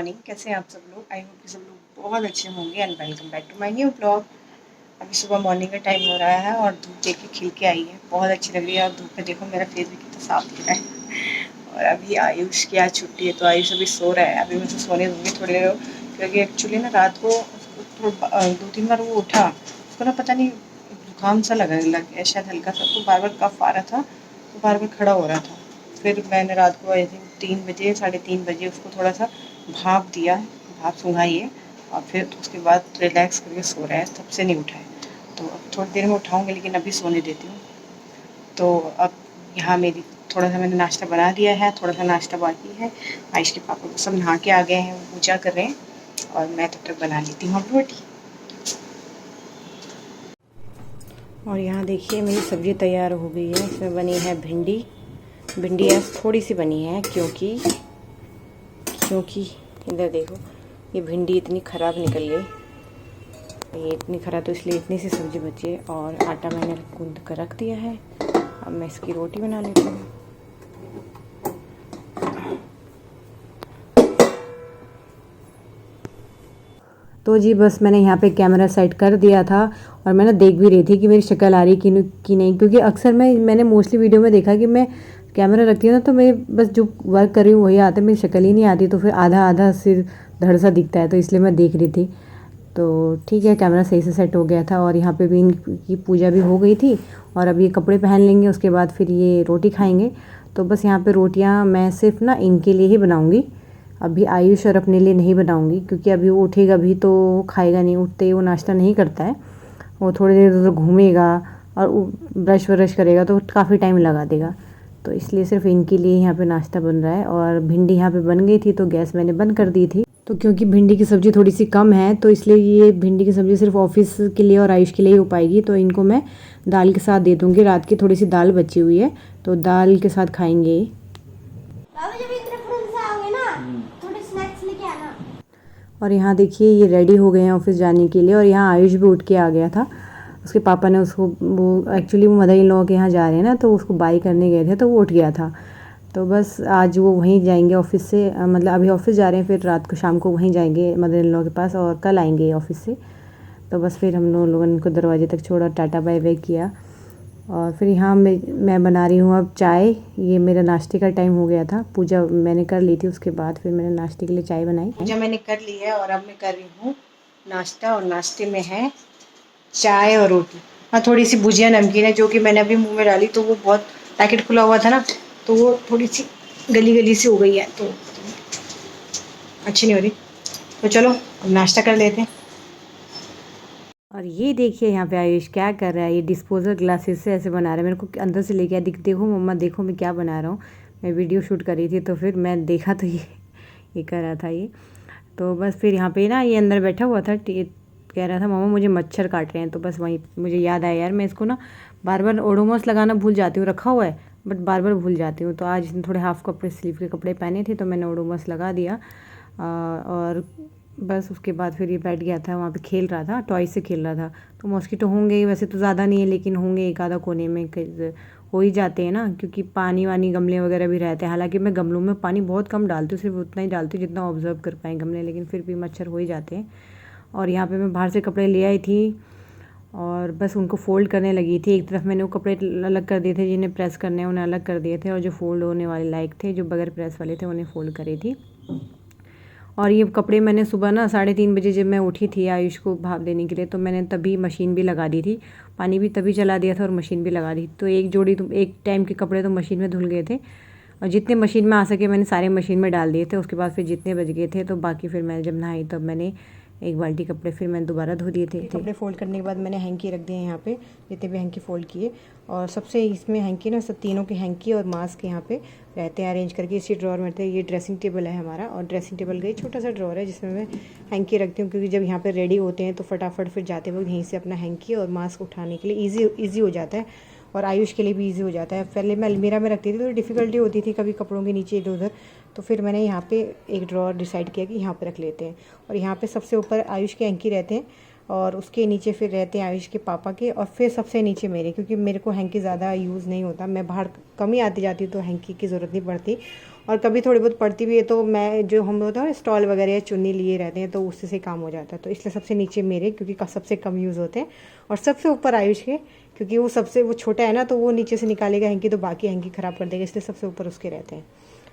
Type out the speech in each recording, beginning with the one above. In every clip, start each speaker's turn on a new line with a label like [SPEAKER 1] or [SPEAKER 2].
[SPEAKER 1] Morning. कैसे हैं आप सब लोग? आई होप कि सब लोग बहुत अच्छे होंगे and welcome back to my new blog. अभी सुबह मॉर्निंग का टाइम हो रहा है और धूप देख के खिल के आई है, बहुत अच्छी लग रही है। और धूप में देखो मेरा फेस भी कितना साफ दिख रहा है। और अभी आयुष की आज छुट्टी है तो आयुष अभी सो रहा है। अभी मैं उसे सोने दूँगी थोड़ी देर, क्योंकि एक्चुअली ना रात को उसको 2-3 बार वो उठा, उसको ना पता नहीं जुकाम सा लगने लग गया शायद हल्का सा, तो बार बार कफ आ रहा था, तो बार बार खड़ा हो रहा था। फिर मैंने रात को आई थिंक 3 बजे 3:30 बजे उसको थोड़ा सा भाप दिया, भाप सुंघाई है, और फिर उसके बाद रिलैक्स करके सो रहा है, तब से नहीं उठा है। तो अब थोड़ी देर में उठाऊँगी, लेकिन अभी सोने देती हूँ। तो अब यहाँ मेरी थोड़ा सा मैंने नाश्ता बना दिया है, थोड़ा सा नाश्ता बाकी है। आयुष के पापा को सब नहा के आ गए हैं, वो पूजा कर रहे हैं, और मैं तब तक बना लेती हूँ अब रोटी। और यहाँ देखिए मेरी सब्ज़ी तैयार हो गई है। इसमें बनी है भिंडी। भिंडी आज थोड़ी सी बनी है क्योंकि इधर देखो, ये भिंडी इतनी ख़राब निकल गई, ये इतनी ख़राब, तो इसलिए इतनी सी सब्ज़ी बची है। और आटा मैंने गूंद कर रख दिया है, अब मैं इसकी रोटी बना लेती हूँ। तो जी बस मैंने यहाँ पे कैमरा सेट कर दिया था, और मैं ना देख भी रही थी कि मेरी शक्ल आ रही कि नहीं, क्योंकि अक्सर मैंने मोस्टली वीडियो में देखा कि मैं कैमरा रखती हूँ ना, तो मेरे बस जो वर्क कर रही हूँ वही आता है, मेरी शक्ल ही नहीं आती, तो फिर आधा आधा सिर धड़ सा दिखता है, तो इसलिए मैं देख रही थी। तो ठीक है, कैमरा सही से सेट हो गया था, और यहाँ पे भी इनकी पूजा भी हो गई थी। और अब ये कपड़े पहन लेंगे, उसके बाद फिर ये रोटी खाएंगे। तो बस यहाँ पे रोटियाँ मैं सिर्फ ना इनके लिए ही बनाऊँगी, अभी आयुष और अपने लिए नहीं बनाऊँगी, क्योंकि अभी वो उठेगा भी तो वो खाएगा नहीं, उठते ही वो नाश्ता नहीं करता है, वो थोड़ी देर उधर घूमेगा और ब्रश व्रश करेगा तो काफ़ी टाइम लगा देगा। तो इसलिए सिर्फ इनके लिए यहाँ पे नाश्ता बन रहा है। और भिंडी यहाँ पे बन गई थी तो गैस मैंने बंद कर दी थी। तो क्योंकि भिंडी की सब्ज़ी थोड़ी सी कम है, तो इसलिए ये भिंडी की सब्ज़ी सिर्फ ऑफिस के लिए और आयुष के लिए ही हो पाएगी, तो इनको मैं दाल के साथ दे दूँगी। रात की थोड़ी सी दाल बची हुई है, तो दाल के साथ खाएंगे। और यहाँ देखिए ये रेडी हो गए हैं ऑफिस जाने के लिए, और यहाँ आयुष भी उठ के आ गया था। उसके पापा ने उसको, वो एक्चुअली वो मदर इन लॉ के यहाँ जा रहे हैं ना, तो उसको बाय करने गए थे, तो वो उठ गया था। तो बस आज वो वहीं जाएंगे ऑफिस से, मतलब अभी ऑफिस जा रहे हैं, फिर रात को शाम को वहीं जाएंगे मदर इन लॉ के पास, और कल आएंगे ऑफिस से। तो बस फिर हम लोगों ने उनको दरवाजे तक छोड़ा, टाटा बाय बाय किया। और फिर यहाँ मैं बना रही हूँ अब चाय। ये मेरा नाश्ते का टाइम हो गया था, पूजा मैंने कर ली थी, उसके बाद फिर मैंने नाश्ते के लिए चाय बनाई। पूजा मैंने कर ली है और अब मैं कर रही हूँ नाश्ता, और नाश्ते में है चाय और रोटी। हाँ, थोड़ी सी भुजिया नमकीन है, जो कि मैंने अभी मुंह में डाली, तो वो बहुत पैकेट खुला हुआ था ना, तो वो थोड़ी सी गली गली सी हो गई है, तो अच्छी नहीं हो रही। तो चलो अब नाश्ता कर लेते हैं। और ये देखिए यहाँ पे आयुष क्या कर रहा है, ये डिस्पोजल ग्लासेस से ऐसे बना रहा है। मेरे को अंदर से लेके आया, देखो मम्मा देखो मैं क्या बना रहा हूँ। मैं वीडियो शूट कर रही थी, तो फिर मैं देखा तो ये कर रहा था ये। तो बस फिर यहाँ पे ना ये अंदर बैठा हुआ था, कह रहा था मम्मा मुझे मच्छर काट रहे हैं। तो बस वहीं मुझे याद आया, यार मैं इसको ना बार बार ओडोमॉस लगाना भूल जाती हूँ, रखा हुआ है बट बार बार भूल जाती हूँ। तो आज इसने थोड़े हाफ कपड़े स्लीव के कपड़े पहने थे, तो मैंने ओडोमॉस लगा दिया। और बस उसके बाद फिर ये बैठ गया था वहाँ पे, खेल रहा था, टॉय से खेल रहा था। तो मॉस्किटो होंगे ही, वैसे तो ज़्यादा नहीं है, लेकिन होंगे एक आधा कोने में हो ही जाते हैं ना, क्योंकि पानी वानी गमले वगैरह भी रहते हैं। हालांकि मैं गमलों में पानी बहुत कम डालती हूँ, सिर्फ उतना ही डालती हूँ जितना ऑब्जर्व कर पाएँ गमले, लेकिन फिर भी मच्छर हो ही जाते हैं। और यहाँ पे मैं बाहर से कपड़े ले आई थी, और बस उनको फ़ोल्ड करने लगी थी। एक तरफ मैंने वो कपड़े अलग कर दिए थे, जिन्हें प्रेस करने उन्हें अलग कर दिए थे, और जो फ़ोल्ड होने वाले लायक थे, जो बगैर प्रेस वाले थे, उन्हें फ़ोल्ड करी थी। और ये कपड़े मैंने सुबह ना 3:30 बजे जब मैं उठी थी आयुष को भाप देने के लिए, तो मैंने तभी मशीन भी लगा दी थी, पानी भी तभी चला दिया था और मशीन भी लगा दी। तो एक टाइम के कपड़े तो मशीन में धुल गए थे, और जितने मशीन में आ सके मैंने सारे मशीन में डाल दिए थे। उसके बाद फिर जितने बच गए थे, तो बाकी फिर मैं जब नहाई तब मैंने एक बाल्टी कपड़े फिर मैंने दोबारा धो दिए थे। कपड़े फोल्ड करने के बाद मैंने हैंकी रख दिए यहाँ पे, जितने भी हैंकी फोल्ड किए। और सबसे इसमें हैंकी ना, सब तीनों के हैंकी और मास्क यहाँ पे रहते हैं अरेंज करके इसी ड्रॉर में रहते हैं। ये ड्रेसिंग टेबल है हमारा, और ड्रेसिंग टेबल का एक छोटा सा ड्रॉर है जिसमें मैं हैंकी रखती हूँ, क्योंकि जब यहाँ पे रेडी होते हैं तो फटाफट फिर जाते वक्त यहीं से अपना हैंकी और मास्क उठाने के लिए ईजी हो जाता है, और आयुष के लिए भी ईजी हो जाता है। पहले मैं अलमीरा में रखती थी तो डिफ़िकल्टी होती थी कभी कपड़ों के नीचे इधर उधर, तो फिर मैंने यहाँ पे एक ड्रॉर डिसाइड किया कि यहाँ पे रख लेते हैं। और यहाँ पे सबसे ऊपर आयुष के हैंकी रहते हैं, और उसके नीचे फिर रहते हैं आयुष के पापा के, और फिर सबसे नीचे मेरे, क्योंकि मेरे को हैंकी ज़्यादा यूज़ नहीं होता, मैं बाहर कम ही आती जाती हूँ तो हैंकी की ज़रूरत नहीं पड़ती। और कभी थोड़ी बहुत पड़ती भी है तो मैं जो हम होता है ना स्टॉल वगैरह या चुन्नी लिए रहते हैं तो उससे से काम हो जाता है। तो इसलिए सबसे नीचे मेरे, क्योंकि सबसे कम यूज़ होते हैं, और सबसे ऊपर आयुष के, क्योंकि वो छोटा है ना, तो वो नीचे से निकालेगा हैंकी तो बाकी हैंकी ख़राब कर देगा, इसलिए सबसे ऊपर उसके रहते हैं।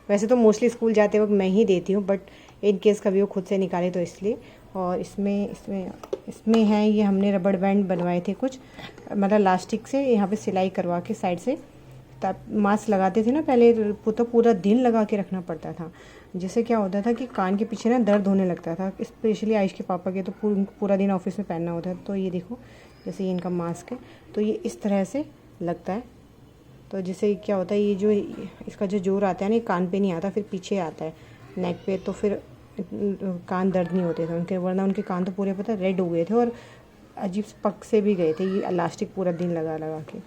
[SPEAKER 1] वैसे तो मोस्टली स्कूल जाते वक्त मैं ही देती हूँ, बट इन केस कभी वो खुद से निकाले तो इसलिए। और इसमें इसमें इसमें है ये हमने रबड़ बैंड बनवाए थे कुछ, मतलब लास्टिक से यहाँ पे सिलाई करवा के साइड से, तब मास्क लगाते थे ना पहले तो पूरा दिन लगा के रखना पड़ता था, जिससे क्या होता था कि कान के पीछे ना दर्द होने लगता था, स्पेशली आयुष के पापा के, तो पूरा दिन ऑफिस में पहनना होता है। तो ये देखो, जैसे ये इनका मास्क है तो ये इस तरह से लगता है, तो जिससे क्या होता है, ये जो इसका जो जोर आता है ना, ये कान पे नहीं आता, फिर पीछे आता है नेक पे, तो फिर कान दर्द नहीं होते थे उनके, वरना उनके कान तो पूरे पता रेड हो गए थे और अजीब पक से भी गए थे ये इलास्टिक पूरा दिन लगा लगा के।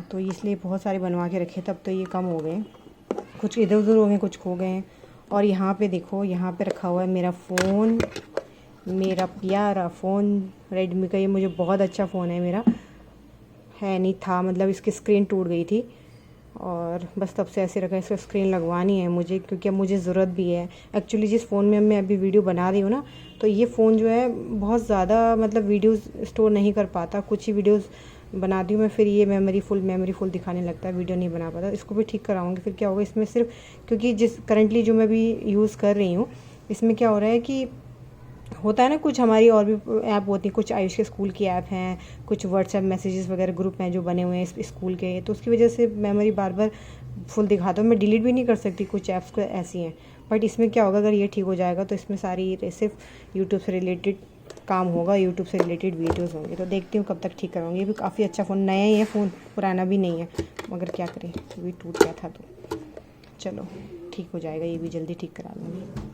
[SPEAKER 1] तो इसलिए बहुत सारे बनवा के रखे, तब तो ये कम हो गए, कुछ इधर उधर हो गए, कुछ खो गए हैं। और यहाँ पे देखो, यहाँ पे रखा हुआ है मेरा फ़ोन, मेरा प्यारा फ़ोन रेडमी का, ये मुझे बहुत अच्छा फ़ोन है, मेरा है नहीं था, मतलब इसकी स्क्रीन टूट गई थी और बस तब से ऐसे रखा है। इसका स्क्रीन लगवानी है मुझे, क्योंकि अब मुझे ज़रूरत भी है एक्चुअली। जिस फ़ोन में मैं अभी वीडियो बना रही हूँ ना, तो ये फ़ोन जो है बहुत ज़्यादा मतलब वीडियोस स्टोर नहीं कर पाता, कुछ ही वीडियोस बनाती हूँ मैं, फिर ये मेमोरी फुल दिखाने लगता है, वीडियो नहीं बना पाता। इसको भी ठीक कराऊंगी। फिर क्या होगा इसमें, सिर्फ क्योंकि जिस करंटली जो मैं भी यूज़ कर रही हूँ, इसमें क्या हो रहा है कि होता है ना, कुछ हमारी और भी ऐप होती हैं, कुछ आयुष के स्कूल की ऐप हैं, कुछ व्हाट्सएप मैसेजेस वगैरह ग्रुप हैं जो बने हुए हैं इस स्कूल के, तो उसकी वजह से मेमोरी बार बार फुल दिखाता हूँ। मैं डिलीट भी नहीं कर सकती, कुछ ऐप्स को ऐसी हैं। बट इसमें क्या होगा, अगर ये ठीक हो जाएगा तो इसमें सारी सिर्फ यूट्यूब से रिलेटेड काम होगा, यूट्यूब से रिलेटेड वीडियोज़ होंगे। तो देखती हूँ कब तक ठीक कराऊंगी। ये भी काफ़ी अच्छा फ़ोन, नया ही है फ़ोन, पुराना भी नहीं है, मगर क्या करें, भी टूट गया था। तो चलो ठीक हो जाएगा, ये भी जल्दी ठीक करा लूँगी।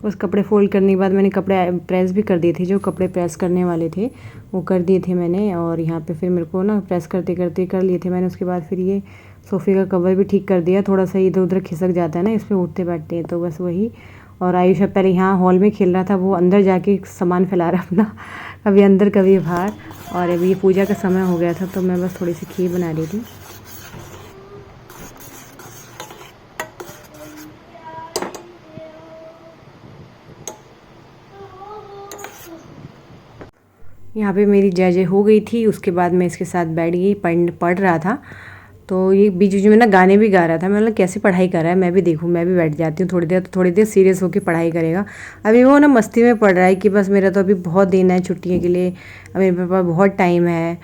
[SPEAKER 1] बस कपड़े फोल्ड करने के बाद मैंने कपड़े प्रेस भी कर दिए थे, जो कपड़े प्रेस करने वाले थे वो कर दिए थे मैंने। और यहाँ पे फिर मेरे को ना प्रेस करते करते कर लिए थे मैंने। उसके बाद फिर ये सोफ़े का कवर भी ठीक कर दिया, थोड़ा सा इधर उधर खिसक जाता है ना, इस पर उठते बैठते हैं, तो बस वही। और आयुष पहले यहाँ हॉल में खेल रहा था, वो अंदर जाके सामान फैला रहा अपना, कभी अंदर कभी बाहर। और अभी ये पूजा का समय हो गया था, तो मैं बस थोड़ी सी खीर बना रही थी। यहाँ पे मेरी जय जय हो गई थी। उसके बाद मैं इसके साथ बैठ गई, पढ़ रहा था। तो ये बीच बीच में ना गाने भी गा रहा था। मैं मतलब कैसे पढ़ाई कर रहा है, मैं भी देखूँ, मैं भी बैठ जाती हूँ थोड़ी देर, तो थोड़ी देर सीरियस होकर पढ़ाई करेगा। अभी वो ना मस्ती में पढ़ रहा है कि बस मेरा तो अभी बहुत दिन है छुट्टियों के लिए, अब मेरे पास बहुत टाइम है।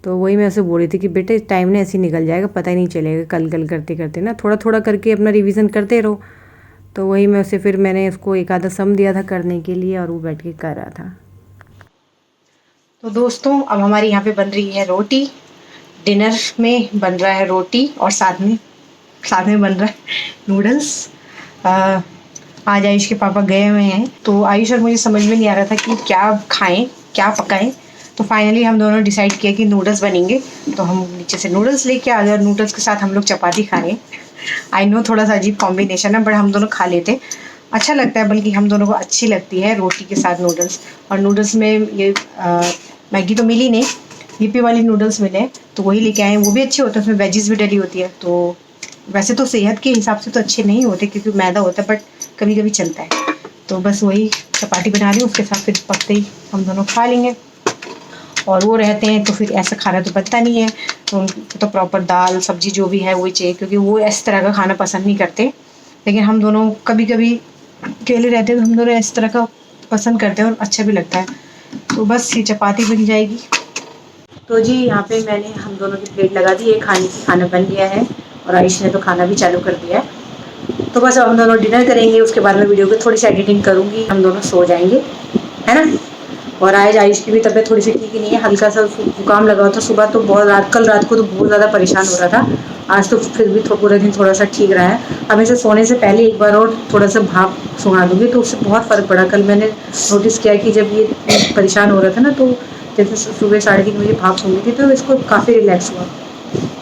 [SPEAKER 1] तो वही मैं उसे बोल रही थी कि बेटे टाइम ना ऐसे ही निकल जाएगा, पता ही नहीं चलेगा, कल करते करते ना थोड़ा थोड़ा करके अपना रिविज़न करते रहो। तो वही मैं उसे फिर मैंने उसको एक आधा सम दिया था करने के लिए, और वो बैठ के कर रहा था। तो दोस्तों अब हमारी यहाँ पे बन रही है रोटी, डिनर में बन रहा है रोटी और साथ में बन रहा है नूडल्स। आज आयुष के पापा गए हुए हैं, तो आयुष और मुझे समझ में नहीं आ रहा था कि क्या खाएं, क्या पकाएं। तो फाइनली हम दोनों डिसाइड किया कि नूडल्स बनेंगे, तो हम नीचे से नूडल्स लेके आ गए और नूडल्स के साथ हम लोग चपाती खा रहे हैं। आई नो थोड़ा सा अजीब कॉम्बिनेशन है, बट हम दोनों खा लेते, अच्छा लगता है, बल्कि हम दोनों को अच्छी लगती है रोटी के साथ नूडल्स। और नूडल्स में ये मैगी तो मिली नहीं, यूपी वाली नूडल्स मिले, तो वही लेके आए हैं। वो भी अच्छे होते हैं, उसमें वेजिस भी डली होती है। तो वैसे तो सेहत के हिसाब से तो अच्छे नहीं होते क्योंकि मैदा होता है, बट कभी कभी चलता है। तो बस वही चपाती बना रही हूँ, उसके साथ फिर पकते ही हम दोनों खा लेंगे। और वो रहते हैं तो फिर ऐसा खाना तो बनता नहीं है, तो उनको तो प्रॉपर दाल सब्जी जो भी है वही चाहिए, क्योंकि वो इस तरह का खाना पसंद नहीं करते। लेकिन हम दोनों कभी कभी अकेले रहते हैं तो हम दोनों इस तरह का पसंद करते हैं और अच्छा भी लगता है। तो बस ये चपाती बन जाएगी। तो जी यहाँ पे मैंने हम दोनों की प्लेट लगा दी है, खाना बन गया है और आयुष ने तो खाना भी चालू कर दिया है। तो बस अब हम दोनों डिनर करेंगे, उसके बाद मैं वीडियो की थोड़ी सी एडिटिंग करूँगी, हम दोनों सो जाएंगे, है ना। और आज आयुष की भी तबीयत थोड़ी सी ठीक नहीं है, हल्का सा जुकाम लगा हुआ था सुबह, तो कल रात को तो बहुत ज़्यादा परेशान हो रहा था। आज तो फिर भी पूरा दिन थोड़ा सा ठीक रहा है। अब इसे सोने से पहले एक बार और थोड़ा सा भाप सुना दूँगी, तो उससे बहुत फ़र्क पड़ा। कल मैंने नोटिस किया कि जब ये परेशान हो रहा था ना, तो जैसे सुबह 3:30 बजे भाप सूंघी थी, तो इसको काफ़ी रिलैक्स हुआ।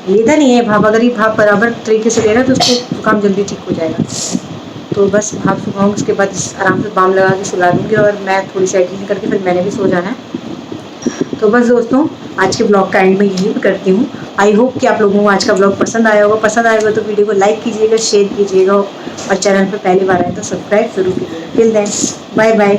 [SPEAKER 1] लेता नहीं है भाप, अगर ये भाप बराबर तरीके से ले रहा है तो उसको जुकाम जल्दी ठीक हो जाएगा। तो बस भाप सुखाऊंगी, उसके बाद आराम से बाम लगा के सुला दूँगी और मैं थोड़ी सी एडिटिंग करके फिर मैंने भी सो जाना है। तो बस दोस्तों आज के ब्लॉग का एंड में यही करती हूँ।
[SPEAKER 2] आई होप कि आप लोगों को आज का ब्लॉग पसंद आया होगा। पसंद आया होगा तो वीडियो को लाइक कीजिएगा, शेयर कीजिएगा और चैनल पर पहली बार आए तो सब्सक्राइब जरूर कीजिएगा। Till then bye bye.